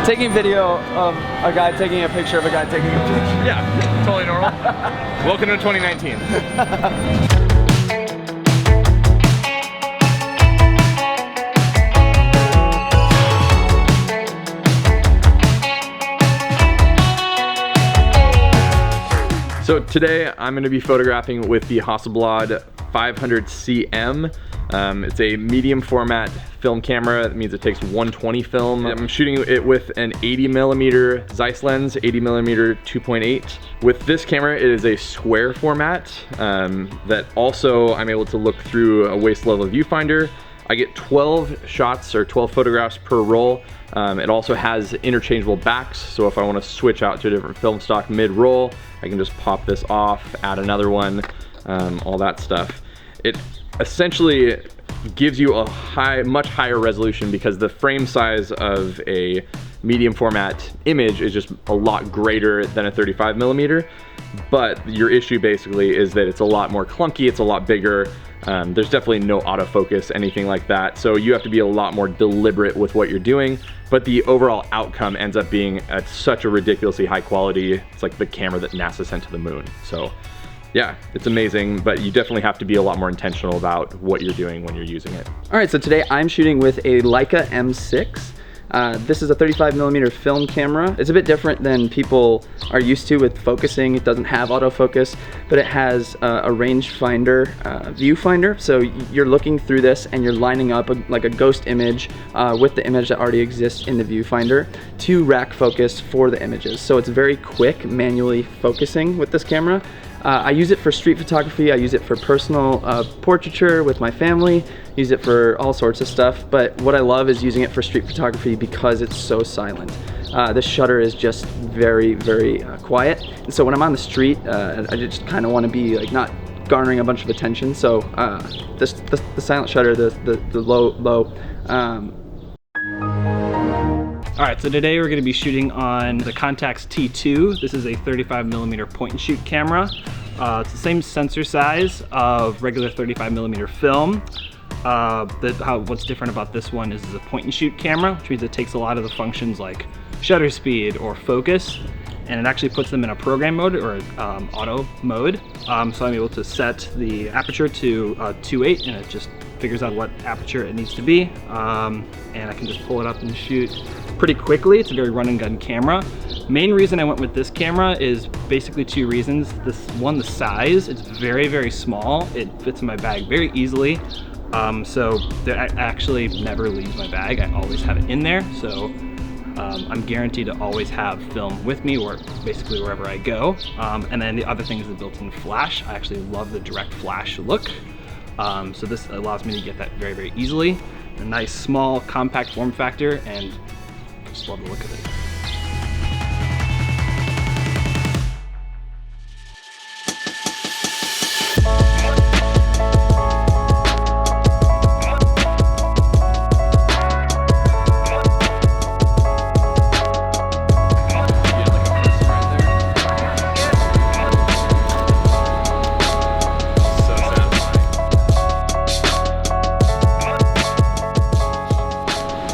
Taking video of a guy taking a picture of a guy taking a picture. Yeah, totally normal. Welcome to 2019. So today I'm going to be photographing with the Hasselblad 500CM. It's a medium format film camera. That means it takes 120 film. I'm shooting it with an 80mm Zeiss lens, 80mm 2.8. With this camera, it is a square format that also I'm able to look through a waist level viewfinder. I get 12 shots or 12 photographs per roll. It also has interchangeable backs, so if I want to switch out to a different film stock mid-roll, I can just pop this off, add another one, all that stuff. It essentially gives you a much higher resolution because the frame size of a medium format image is just a lot greater than a 35mm, but your issue basically is that it's a lot more clunky, it's a lot bigger. There's definitely no autofocus, anything like that, so you have to be a lot more deliberate with what you're doing, but the overall outcome ends up being at such a ridiculously high quality. It's like the camera that NASA sent to the moon. So yeah, it's amazing, but you definitely have to be a lot more intentional about what you're doing when you're using it. All right, so today I'm shooting with a Leica M6. This is a 35mm film camera. It's a bit different than people are used to with focusing. It doesn't have autofocus, but it has a rangefinder viewfinder. So you're looking through this and you're lining up like a ghost image with the image that already exists in the viewfinder to rack focus for the images. So it's very quick manually focusing with this camera. I use it for street photography, I use it for personal portraiture with my family, use it for all sorts of stuff, but what I love is using it for street photography because it's so silent. The shutter is just very, very quiet, and so when I'm on the street, I just kind of want to be like not garnering a bunch of attention, so the silent shutter, the low. Alright, so today we're going to be shooting on the Contax T2. This is a 35mm point and shoot camera. It's the same sensor size of regular 35mm film. What's different about this one is it's a point and shoot camera, which means it takes a lot of the functions like shutter speed or focus, and it actually puts them in a program mode or auto mode. So I'm able to set the aperture to 2.8 and it just figures out what aperture it needs to be. And I can just pull it up and shoot pretty quickly. It's a very run and gun camera. Main reason I went with this camera is basically two reasons. One, the size. It's very, very small. It fits in my bag very easily. So I actually never leaves my bag. I always have it in there. So I'm guaranteed to always have film with me or basically wherever I go. And then the other thing is the built-in flash. I actually love the direct flash look. So this allows me to get that very, very easily. A nice, small, compact form factor, and just love the look of it.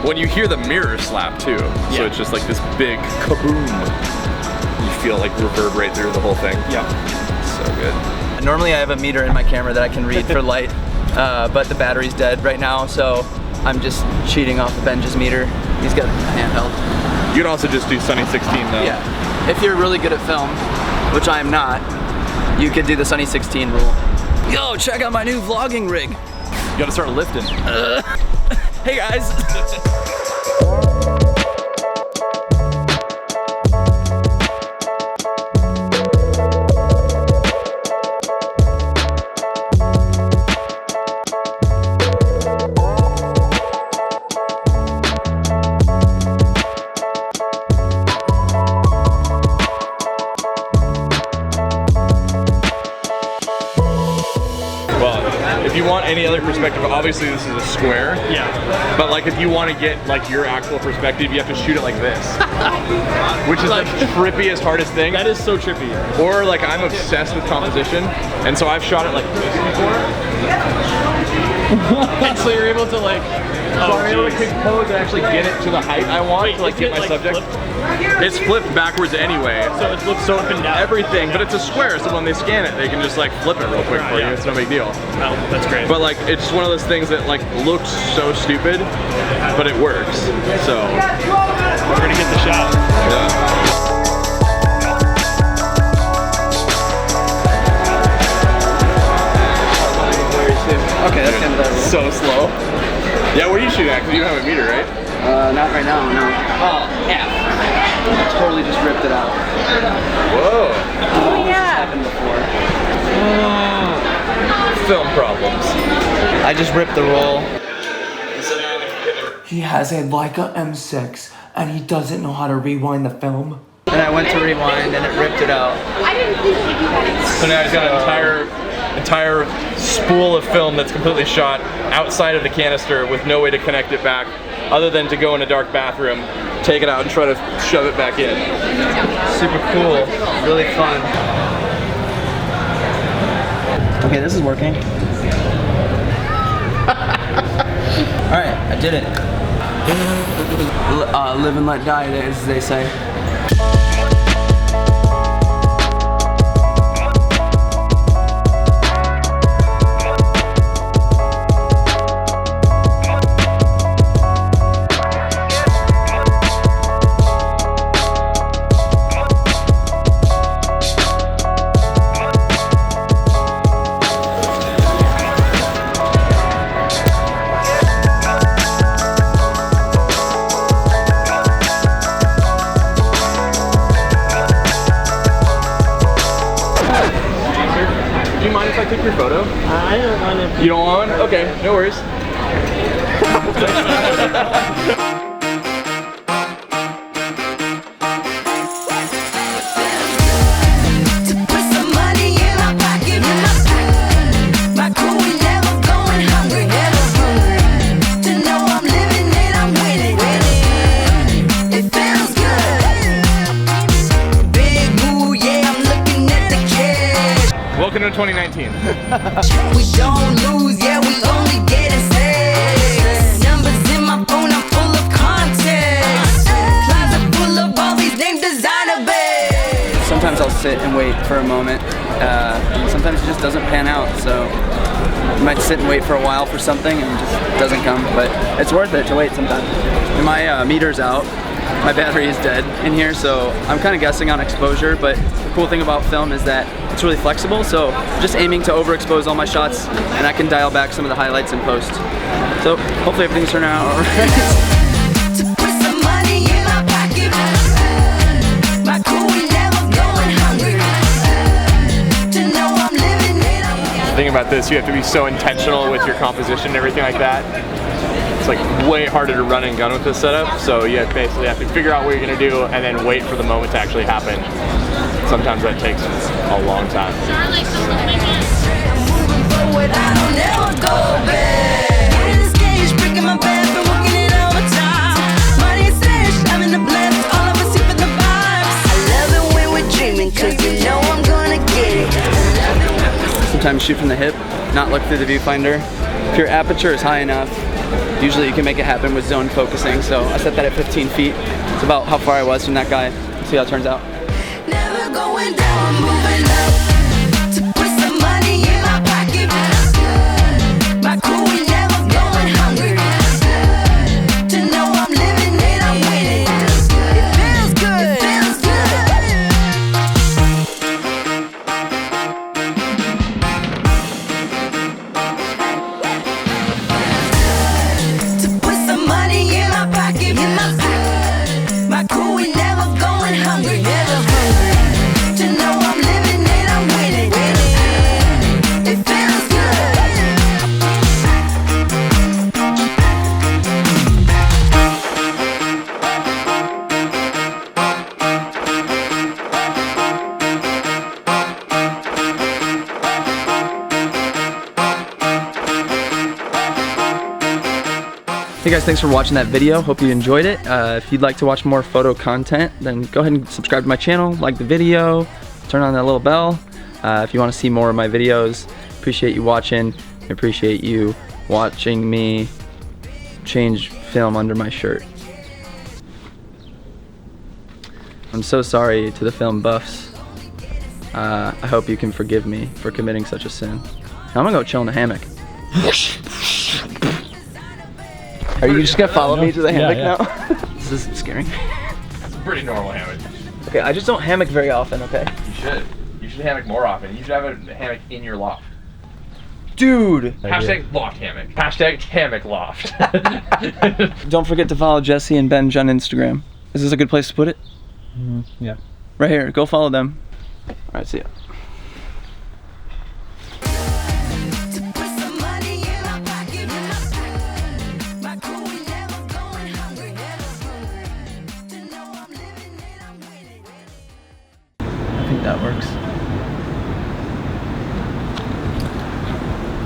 When you hear the mirror slap too, so it's just like this big kaboom. You feel like reverberate through the whole thing. Yeah. So good. Normally I have a meter in my camera that I can read for light, but the battery's dead right now, so I'm just cheating off of Benj's meter. He's got a handheld. You can also just do Sunny 16 though. Yeah. If you're really good at film, which I am not, you could do the Sunny 16 rule. Yo, check out my new vlogging rig. You gotta start lifting. Hey guys. If you want any other perspective, obviously this is a square. Yeah. But like if you want to get like your actual perspective, you have to shoot it like this. Which is like, the trippiest, hardest thing. That is so trippy. Or like I'm obsessed with composition, and so I've shot it like this before. And so you're able to like So I'm able to compose and actually get it to the height I want to like get my subject. It's flipped backwards anyway. So it flips up and down. Everything, but it's a square, so when they scan it, they can just like flip it real quick for you. It's no big deal. Oh, that's great. But like, it's just one of those things that like looks so stupid, but it works. So we're gonna get the shot. Yeah. Okay, that's the end of that. So slow. Yeah, what are you shooting at? Because you don't have a meter, right? Not right now, no. Oh, F. I totally just ripped it out. Whoa. Oh, yeah. This has happened before. Film problems. I just ripped the roll. He has a Leica M6 and he doesn't know how to rewind the film. And I went to rewind and it ripped it out. So now he's got an entire spool of film that's completely shot outside of the canister with no way to connect it back other than to go in a dark bathroom, take it out and try to shove it back in. Super cool, really fun. Okay, this is working. Alright, I did it. Live and let die, as they say. Do you mind if I take your photo? I don't want to. You don't want one? Okay, no worries. Welcome to 2019. We don't lose, yeah, we only get it six. Numbers in my phone, I'm full of context. Closet full of all these name designer bags. Sometimes I'll sit and wait for a moment. Sometimes it just doesn't pan out, so you might sit and wait for a while for something and it just doesn't come, but it's worth it to wait sometimes. And my meter's out. My battery is dead in here, so I'm kind of guessing on exposure, but the cool thing about film is that it's really flexible, so just aiming to overexpose all my shots, and I can dial back some of the highlights in post. So hopefully everything's turning out all right. The thing about this, you have to be so intentional with your composition and everything like that. It's like way harder to run and gun with this setup, so you basically have to figure out what you're gonna do and then wait for the moment to actually happen. Sometimes that takes a long time. Sometimes shoot from the hip, not look through the viewfinder. If your aperture is high enough, usually you can make it happen with zone focusing. So I set that at 15 feet. It's about how far I was from that guy. Let's see how it turns out. Never going down, moving up to put some money in my pocket. My crew, we never going hungry. To know I'm living it, I'm winning. It feels good. It feels good. To put some money in my pocket. My crew, we never going hungry. Never hungry. To know I'm living it, I'm winning. It feels good. Hey guys, thanks for watching that video. Hope you enjoyed it. If you'd like to watch more photo content, then go ahead and subscribe to my channel, like the video, turn on that little bell. If you want to see more of my videos, appreciate you watching. I appreciate you watching me change film under my shirt. I'm so sorry to the film buffs. I hope you can forgive me for committing such a sin. Now I'm gonna go chill in the hammock. Are you just gonna follow me to the hammock now? This is scary. It's a pretty normal hammock. Okay, I just don't hammock very often, okay? You should. You should hammock more often. You should have a hammock in your loft. Dude! Hashtag loft hammock. Hashtag hammock loft. Don't forget to follow Jesse and Benj on Instagram. Is this a good place to put it? Yeah. Right here, go follow them. All right, see ya. To put some money in my pocket, my crew ain't never going hungry. To know I'm living and I'm winning. I think that works.